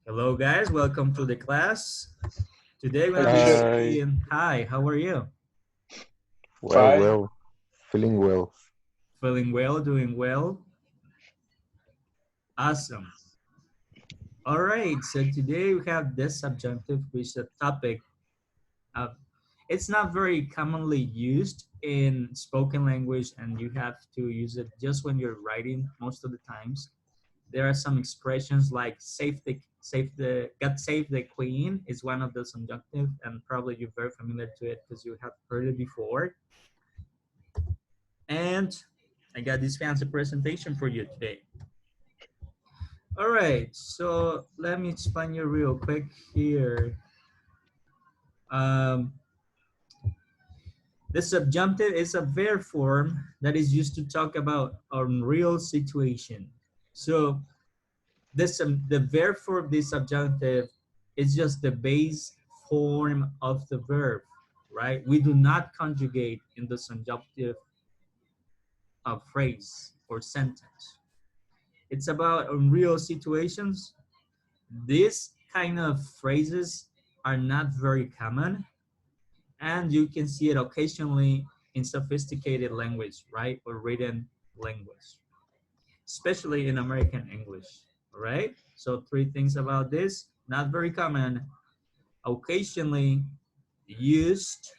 Hello, guys. Welcome to the class. Today we're Hi, gonna be teacher. Hi. studying. Hi, how are you? Well, Fine. well, feeling well. Feeling well, doing well. Awesome. All right. So today we have this subjunctive, which is a topic. Uh, it's not very commonly used in spoken language, and you have to use it just when you're writing most of the times. There are some expressions like God save the queen is one of the subjunctive, and probably you're very familiar to it because you have heard it before. And I got this fancy presentation for you today. All right, so let me explain you real quick here. Um, the subjunctive is a verb form that is used to talk about a real situation. So the verb form, the subjunctive, is just the base form of the verb, right? We do not conjugate in the subjunctive phrase or sentence. It's about real situations. These kind of phrases are not very common, and you can see it occasionally in sophisticated language, right? Or written language, especially in American English, all right? So three things about this, not very common, occasionally used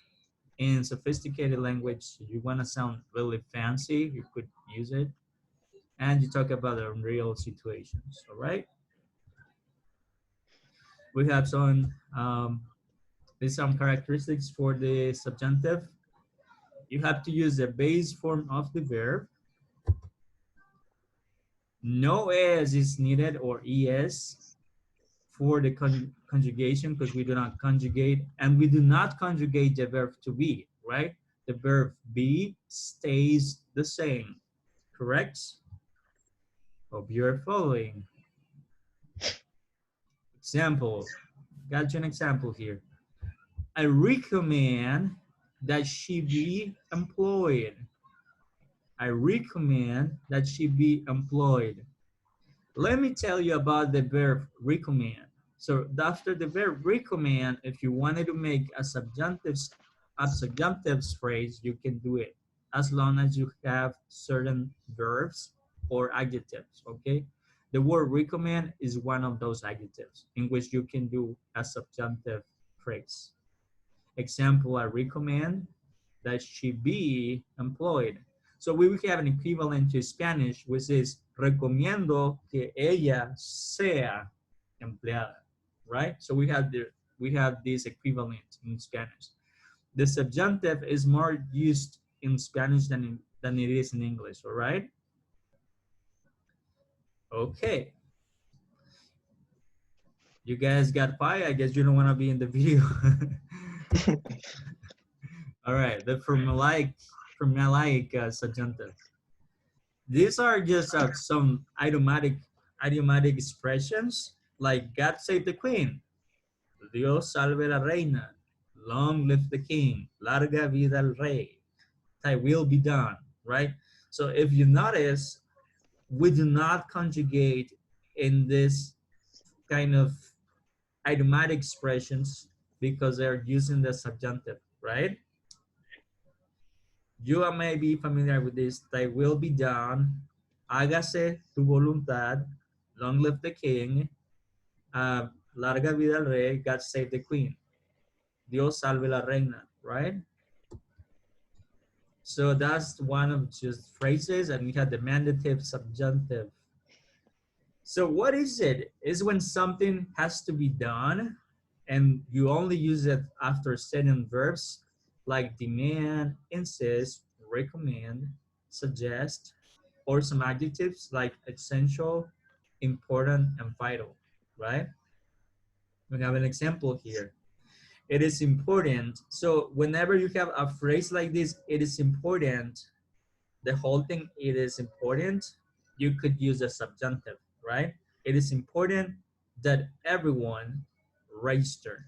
in sophisticated language. You want to sound really fancy, you could use it. And you talk about the real situations, all right? We have there's some characteristics for the subjunctive. You have to use the base form of the verb. No es is needed or es for the conjugation because we do not conjugate, and we do not conjugate the verb to be, right? The verb be stays the same, correct? Hope you're following. Example, got you an example here. I recommend that she be employed. I recommend that she be employed. Let me tell you about the verb recommend. So after the verb recommend, if you wanted to make a subjunctive phrase, you can do it as long as you have certain verbs or adjectives, okay? The word recommend is one of those adjectives in which you can do a subjunctive phrase. Example, I recommend that she be employed. So we will have an equivalent to Spanish, which is recomiendo que ella sea empleada, right? So we have this equivalent in Spanish. The subjunctive is more used in Spanish than it is in English, all right? Okay. You guys got quiet. I guess you don't want to be in the video. All right, the formulaic subjunctive. These are just some idiomatic expressions like God save the queen, Dios salve la reina, long live the king, larga vida al rey, thy will be done, right? So if you notice, we do not conjugate in this kind of idiomatic expressions because they're using the subjunctive, right? You may be familiar with this. Thy will be done. Hágase tu voluntad. Long live the king. Larga vida al rey. God save the queen. Dios salve la reina. Right? So that's one of just phrases, and we have the mandative subjunctive. So what is it? Is when something has to be done, and you only use it after certain verbs like demand, insist, recommend, suggest, or some adjectives like essential, important, and vital, right? We have an example here. It is important. So whenever you have a phrase like this, it is important, the whole thing, it is important, you could use a subjunctive, right? It is important that everyone register.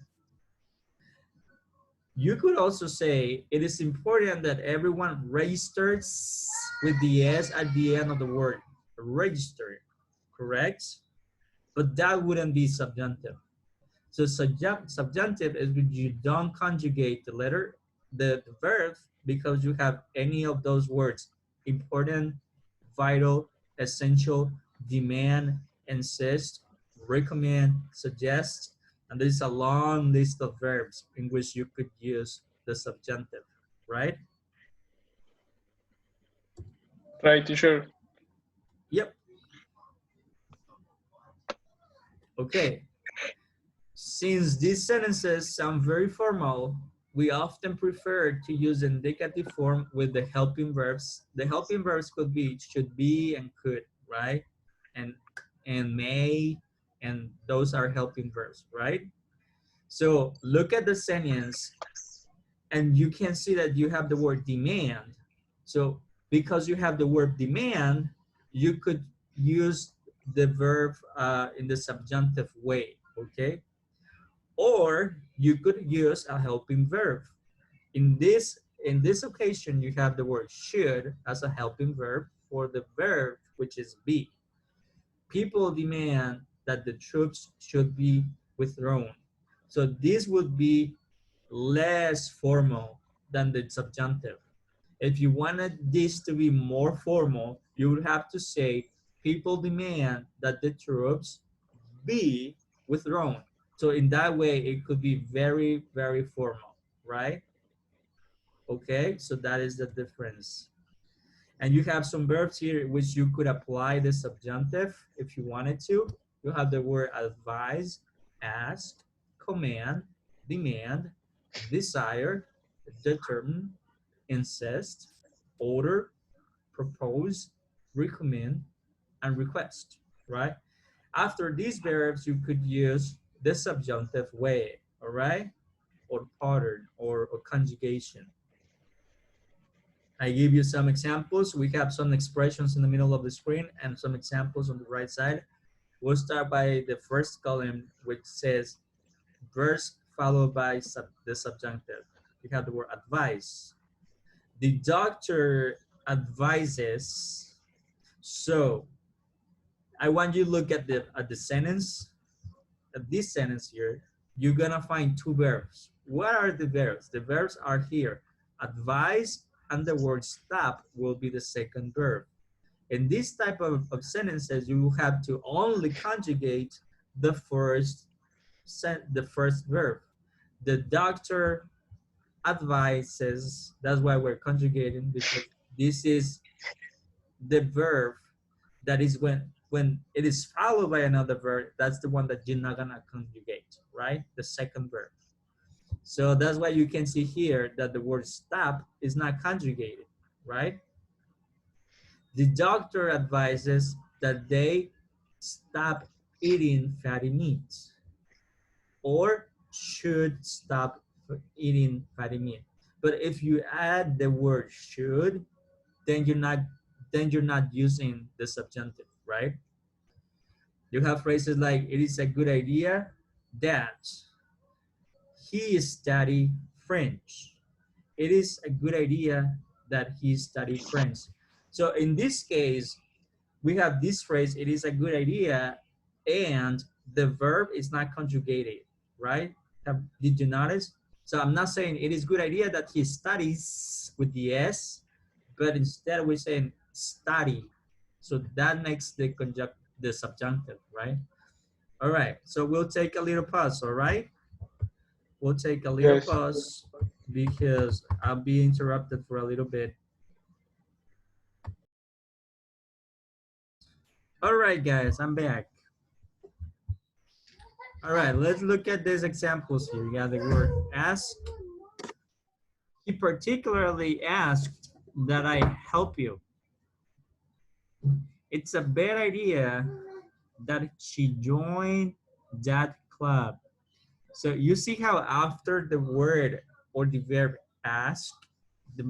You could also say it is important that everyone registers with the S at the end of the word register, correct? but that wouldn't be subjunctive. So subjunctive is when you don't conjugate the letter, the verb, because you have any of those words: important, vital, essential, demand, insist, recommend, suggest, and there's a long list of verbs in which you could use the subjunctive, right? Right, teacher. Yep. Okay. Since these sentences sound very formal, we often prefer to use indicative form with the helping verbs. The helping verbs could be should be and could, right? And may, and those are helping verbs, right? So look at the sentence and you can see that you have the word demand. So because you have the word demand, you could use the verb in the subjunctive way, okay? Or you could use a helping verb. In this occasion, you have the word should as a helping verb for the verb, which is be. People demand that the troops should be withdrawn. So this would be less formal than the subjunctive. If you wanted this to be more formal, you would have to say people demand that the troops be withdrawn. So in that way, it could be very, very formal, right? Okay, so that is the difference. And you have some verbs here which you could apply the subjunctive if you wanted to. You have the word advise, ask, command, demand, desire, determine, insist, order, propose, recommend, and request, right? After these verbs, you could use the subjunctive way, all right? Or pattern or conjugation. I give you some examples. We have some expressions in the middle of the screen and some examples on the right side. We'll start by the first column, which says verbs followed by the subjunctive. You have the word advise. The doctor advises. So I want you to look at the sentence, at this sentence here. You're gonna find two verbs. What are the verbs? The verbs are here. Advise and the word stop will be the second verb. In this type of sentences, you have to only conjugate the first verb. The doctor advises. That's why we're conjugating, because this is the verb that is when it is followed by another verb. That's the one that you're not gonna conjugate, right? The second verb. So that's why you can see here that the word stop is not conjugated, right? The doctor advises that they stop eating fatty meats, or should stop eating fatty meat. But if you add the word should, then you're not using the subjunctive, right? You have phrases like it is a good idea that he study French. It is a good idea that he study French. So in this case, we have this phrase, it is a good idea, and the verb is not conjugated, right? Did you notice? So I'm not saying it is good idea that he studies with the S, but instead we're saying study. So that makes the subjunctive, right? All right, so we'll take a little pause, all right? We'll take a little Yes. pause because I'll be interrupted for a little bit. All right, guys, I'm back. All right, let's look at these examples here. You got the word ask. He particularly asked that I help you. It's a bad idea that she joined that club. So you see how after the word or the verb ask,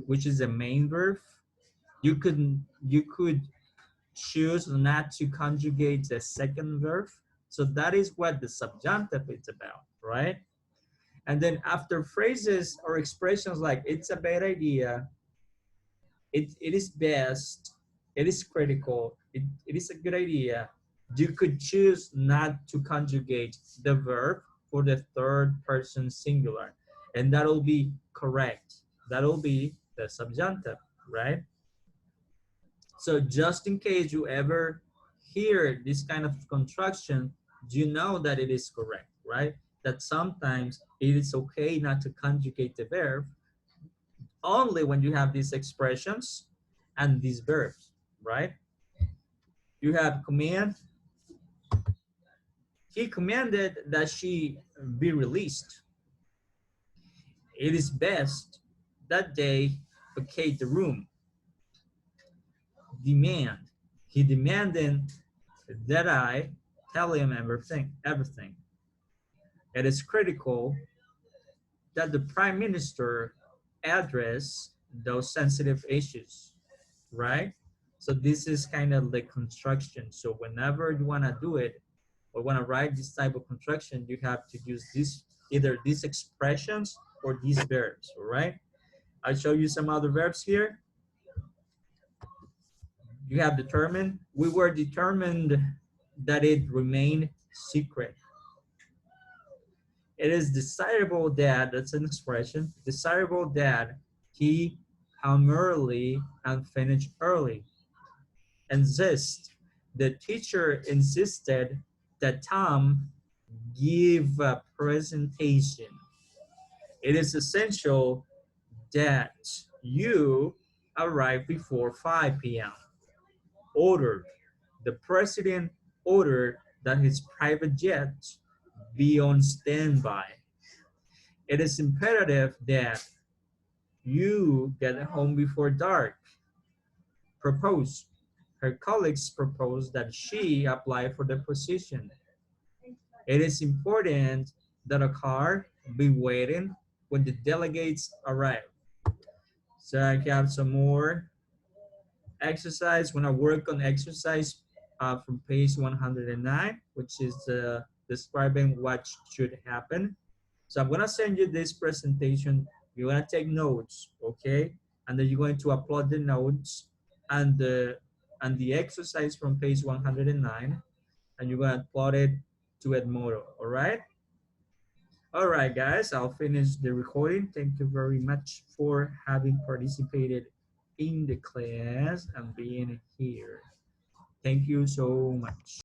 which is the main verb, you could choose not to conjugate the second verb. So that is what the subjunctive is about, right? And then after phrases or expressions like it's a bad idea, it is best, it is critical, it is a good idea, You could choose not to conjugate the verb for the third person singular, and that'll be correct. That'll be the subjunctive, right? So just in case you ever hear this kind of construction, you know that it is correct, right? That sometimes it is okay not to conjugate the verb only when you have these expressions and these verbs, right? You have command. He commanded that she be released. It is best that they vacate the room. Demand. He demanded that I tell him everything. It is critical that the prime minister address those sensitive issues, right? So this is kind of the construction. So whenever you want to do it or want to write this type of construction, you have to use this, either these expressions or these verbs, all right? I'll show you some other verbs here. You have determined. We were determined that it remained secret. It is desirable that, that's an expression, desirable that he come early and finish early. Insist. The teacher insisted that Tom give a presentation. It is essential that you arrive before 5 p.m. Ordered. The president ordered that his private jet be on standby. It is imperative that you get home before dark. Propose. Her colleagues proposed that she apply for the position. It is important that a car be waiting when the delegates arrive. So I have some more exercise. When I work on exercise from page 109, which is describing what should happen. So I'm gonna send you this presentation. You're gonna take notes, okay? And then you're going to upload the notes and the exercise from page 109, and you're gonna upload it to Edmodo, all right? All right, guys, I'll finish the recording. Thank you very much for having participated in the class and being here. Thank you so much.